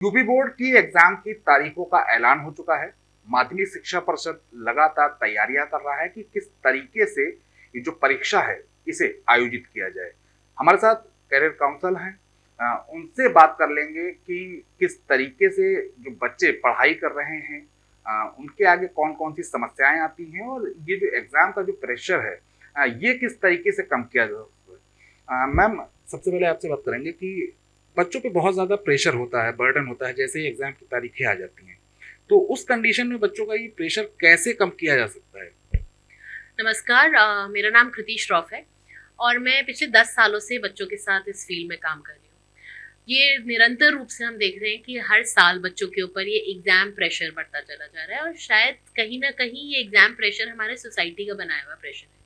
UP board की exam की तारीखों का ऐलान हो चुका है। माध्यमिक शिक्षा परिषद लगातार तैयारियां कर रहा है कि किस तरीके से ये जो परीक्षा है इसे आयोजित किया जाए। हमारे साथ करियर काउंसिल हैं, उनसे बात कर लेंगे कि किस तरीके से जो बच्चे पढ़ाई कर रहे हैं, उनके आगे कौन कौन सी समस्याएं आती हैं और ये जो एग्जाम का जो प्रेशर है, ये किस तरीके से कम किया जा सकता है। मैम, सबसे पहले आपसे बात करेंगे कि बच्चों पे बहुत ज़्यादा प्रेशर होता है, बर्डन होता है, जैसे ही एग्ज़ाम की तारीखें आ जाती हैं। तो उस कंडीशन में बच्चों का ये प्रेशर कैसे कम किया जा सकता है? नमस्कार, मेरा नाम कृति श्रॉफ है और मैं पिछले 10 सालों से बच्चों के साथ इस फील्ड में काम कर रही हूँ। ये निरंतर रूप से हम देख रहे हैं कि हर साल बच्चों के ऊपर ये एग्जाम प्रेशर बढ़ता चला जा रहा है और शायद कहीं ना कहीं ये एग्जाम प्रेशर हमारे सोसाइटी का बनाया हुआ प्रेशर है,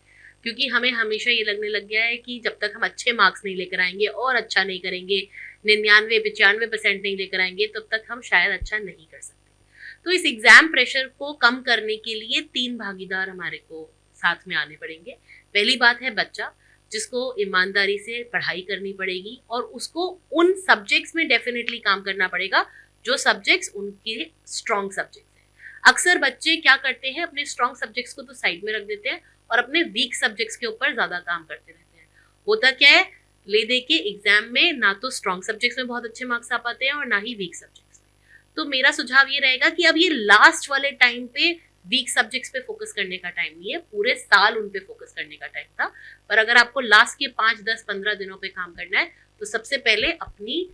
क्योंकि हमें हमेशा ये लगने लग गया है कि जब तक हम अच्छे मार्क्स नहीं लेकर आएंगे और अच्छा नहीं करेंगे, 99-95% नहीं लेकर आएंगे, तब तक हम शायद अच्छा नहीं कर सकते। तो इस एग्जाम प्रेशर को कम करने के लिए 3 भागीदार हमारे को साथ में आने पड़ेंगे। पहली बात है बच्चा, जिसको ईमानदारी से पढ़ाई करनी पड़ेगी और उसको उन सब्जेक्ट्स में डेफिनेटली काम करना पड़ेगा जो सब्जेक्ट्स उनके स्ट्रॉन्ग सब्जेक्ट्स हैं। अक्सर बच्चे क्या करते हैं, अपने स्ट्रॉन्ग सब्जेक्ट्स को तो साइड में रख देते हैं और अपने वीक सब्जेक्ट्स के ऊपर ज्यादा काम करते रहते हैं। होता क्या है, ले दे के एग्जाम में ना तो स्ट्रॉन्ग सब्जेक्ट्स में बहुत अच्छे मार्क्स आ पाते हैं और ना ही वीक सब्जेक्ट्स में। तो मेरा सुझाव ये रहेगा कि अब ये लास्ट वाले टाइम पे वीक सब्जेक्ट्स पे फोकस करने का टाइम नहीं है, पूरे साल उन पे फोकस करने का टाइम था। पर अगर आपको लास्ट के 5, 10, 15 दिनों पे काम करना है तो सबसे पहले अपनी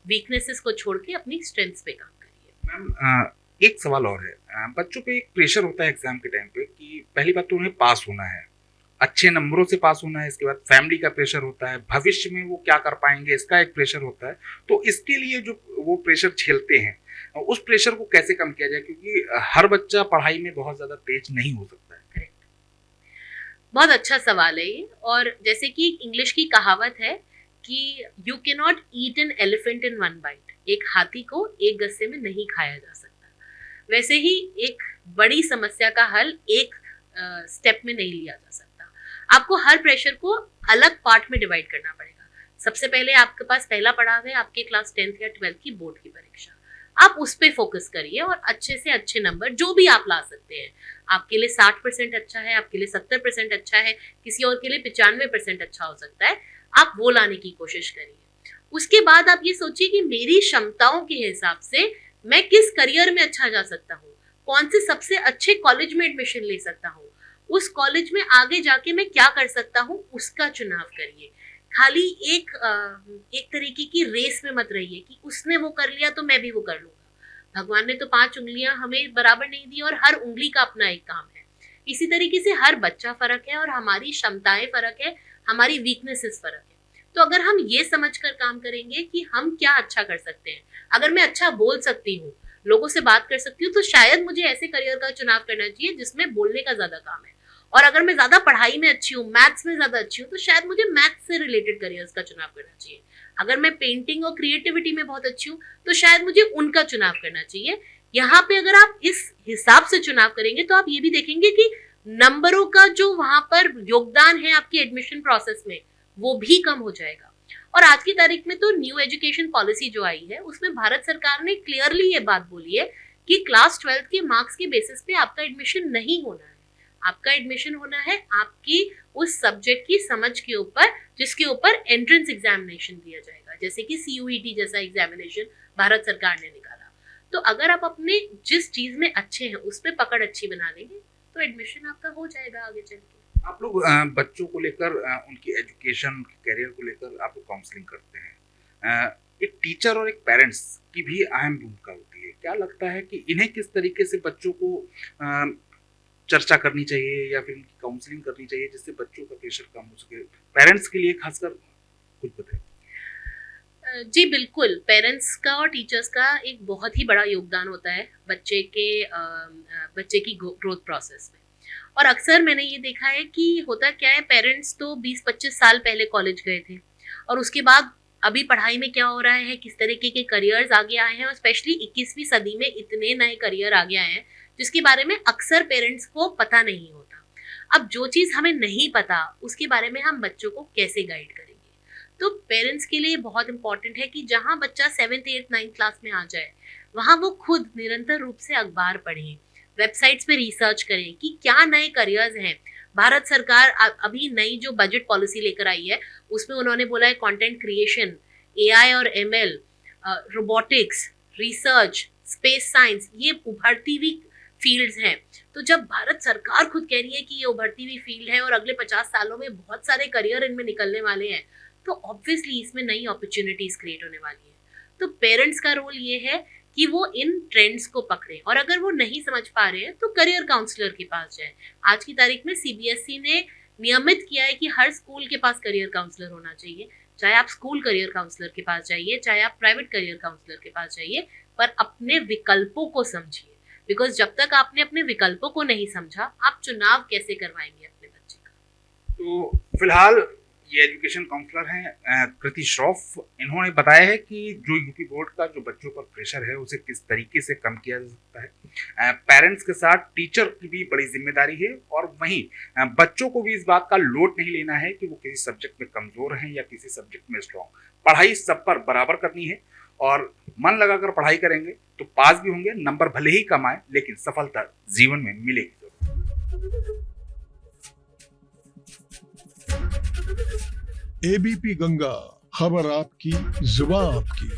वीकनेसेस को छोड़ के अपनी स्ट्रेंथ्स पे काम करिए। मैम, एक सवाल और है। बच्चों पे एक प्रेशर होता है एग्ज़ाम के टाइम पे कि पहली बात तो उन्हें पास होना है, अच्छे नंबरों से पास होना है, इसके बाद फैमिली का प्रेशर होता है, भविष्य में वो क्या कर पाएँगे इसका एक प्रेशर होता है। तो इसके लिए जो वो प्रेशर झेलते हैं, उस प्रेशर को कैसे कम किया जाए? क्योंकि हर बच्चा पढ़ाई में बहुत ज़्यादा तेज़ नहीं हो सकता है। करेक्ट, बहुत अच्छा सवाल है ये। और जैसे कि इंग्लिश की कहावत है कि you can not eat an elephant in one byte, एक हाथी को एक गस्से में नहीं खाया जा सकता। वैसे ही एक बड़ी समस्या का हल एक स्टेप में नहीं लिया जा सकता। आपको हर प्रेशर को अलग पार्ट में डिवाइड करना पड़ेगा। सबसे पहले आपके पास पहला पड़ाव है आपके क्लास 10th या 12th की बोर्ड की परीक्षा। आप उस पर फोकस करिए और अच्छे से अच्छे नंबर जो भी आप ला सकते हैं। आपके लिए 60% अच्छा है, आपके लिए 70% अच्छा है, किसी और के लिए 95% अच्छा हो सकता है, आप वो लाने की कोशिश करिए। उसके बाद आप ये सोचिए कि मेरी क्षमताओं के हिसाब से मैं किस करियर में अच्छा जा सकता हूँ, कौन से सबसे अच्छे कॉलेज में एडमिशन ले सकता हूँ, उस कॉलेज में आगे जाके मैं क्या कर सकता हूँ, उसका चुनाव करिए। खाली एक तरीके की रेस में मत रहिए कि उसने वो कर लिया तो मैं भी वो कर लूंगा। भगवान ने तो 5 उंगलियां हमें बराबर नहीं दी और हर उंगली का अपना एक काम है। इसी तरीके से हर बच्चा फर्क है और हमारी क्षमताएं फर्क है, हमारी वीकनेसेस फर्क है। तो अगर हम ये समझ कर काम करेंगे कि हम क्या अच्छा कर सकते हैं, अगर मैं अच्छा बोल सकती हूँ, लोगों से बात कर सकती हूँ, तो शायद मुझे ऐसे करियर का चुनाव करना चाहिए जिसमें बोलने का ज्यादा काम है। और अगर मैं ज्यादा पढ़ाई में अच्छी हूँ, मैथ्स में ज्यादा अच्छी हूँ, तो शायद मुझे मैथ्स से रिलेटेड करियर्स का चुनाव करना चाहिए। अगर मैं पेंटिंग और क्रिएटिविटी में बहुत अच्छी हूँ तो शायद मुझे उनका चुनाव करना चाहिए। यहाँ पे अगर आप इस हिसाब से चुनाव करेंगे तो आप ये भी देखेंगे कि नंबरों का जो वहां पर योगदान है आपकी एडमिशन प्रोसेस में, वो भी कम हो जाएगा। और आज की तारीख में तो न्यू एजुकेशन पॉलिसी जो आई है उसमें भारत सरकार ने क्लियरली ये बात बोली है कि क्लास 12th के मार्क्स के बेसिस पे आपका एडमिशन नहीं होना है। आपका एडमिशन होना है आपकी उस सब्जेक्ट की समझ के ऊपर, जिसके ऊपर एंट्रेंस एग्जामिनेशन दिया जाएगा, जैसे कि सीयूईटी जैसा एग्जामिनेशन भारत सरकार ने निकाला। तो अगर आप अपने जिस चीज में अच्छे हैं उस पर पकड़ अच्छी बना लेंगे तो एडमिशन आपका हो जाएगा आगे चल के। आप लोग बच्चों को लेकर, उनकी एजुकेशन, उनके करियर को लेकर आप लोग काउंसलिंग करते हैं। एक टीचर और एक पेरेंट्स की भी अहम भूमिका होती है। क्या लगता है कि इन्हें किस तरीके से बच्चों को चर्चा करनी चाहिए या फिर उनकी काउंसलिंग करनी चाहिए जिससे बच्चों का प्रेशर कम हो सके? पेरेंट्स के लिए खासकर कुछ बताइए। जी बिल्कुल, पेरेंट्स का और टीचर्स का एक बहुत ही बड़ा योगदान होता है बच्चे की ग्रोथ प्रोसेस में। और अक्सर मैंने ये देखा है कि होता क्या है, पेरेंट्स तो 20-25 साल पहले कॉलेज गए थे और उसके बाद अभी पढ़ाई में क्या हो रहा है, किस तरीके के करियर्स आगे आए हैं और स्पेशली 21वीं सदी में इतने नए करियर आगे आए हैं जिसके बारे में अक्सर पेरेंट्स को पता नहीं होता। अब जो चीज हमें नहीं पता उसके बारे में हम बच्चों को कैसे गाइड करेंगे? तो पेरेंट्स के लिए बहुत इंपॉर्टेंट है कि जहाँ बच्चा 7th 8th 9th क्लास में आ जाए वहाँ वो खुद निरंतर रूप से अखबार पढ़ें, वेबसाइट्स पे रिसर्च करें कि क्या नए करियर्स हैं। भारत सरकार अभी नई जो बजट पॉलिसी लेकर आई है उसमें उन्होंने बोला है कंटेंट क्रिएशन, एआई और ML, robotics, research, space science, ये उभरती हुई फील्ड्स हैं। तो जब भारत सरकार खुद कह रही है कि ये उभरती हुई फील्ड है और अगले 50 सालों में बहुत सारे करियर इनमें निकलने वाले हैं, तो ऑब्वियसली इसमें नई अपॉर्चुनिटीज क्रिएट होने वाली है। तो पेरेंट्स का रोल ये है कि वो इन ट्रेंड्स को पकड़े, और अगर वो नहीं समझ पा रहे हैं तो करियर काउंसलर के पास जाए। आज की तारीख में सीबीएसई ने नियमित किया है कि हर स्कूल के पास करियर काउंसलर होना चाहिए। चाहे आप स्कूल करियर काउंसलर के पास जाइए, चाहे आप प्राइवेट करियर काउंसलर के पास जाइए, पर अपने विकल्पों को समझिए। बिकॉज जब तक आपने अपने विकल्पों को नहीं समझा, आप चुनाव कैसे करवाएंगे अपने बच्चे का। तो फिलहाल ये एजुकेशन काउंसलर हैं कृति श्रॉफ, इन्होंने बताया है कि जो यूपी बोर्ड का जो बच्चों पर प्रेशर है उसे किस तरीके से कम किया जा सकता है। पेरेंट्स के साथ टीचर की भी बड़ी जिम्मेदारी है, और वहीं बच्चों को भी इस बात का लोड नहीं लेना है कि वो किसी सब्जेक्ट में कमजोर हैं या किसी सब्जेक्ट में स्ट्रॉन्ग। पढ़ाई सब पर बराबर करनी है, और मन लगाकर पढ़ाई करेंगे तो पास भी होंगे, नंबर भले ही कम आए लेकिन सफलता जीवन में मिलेगी। एबीपी गंगा, खबर आपकी, जुबान आपकी।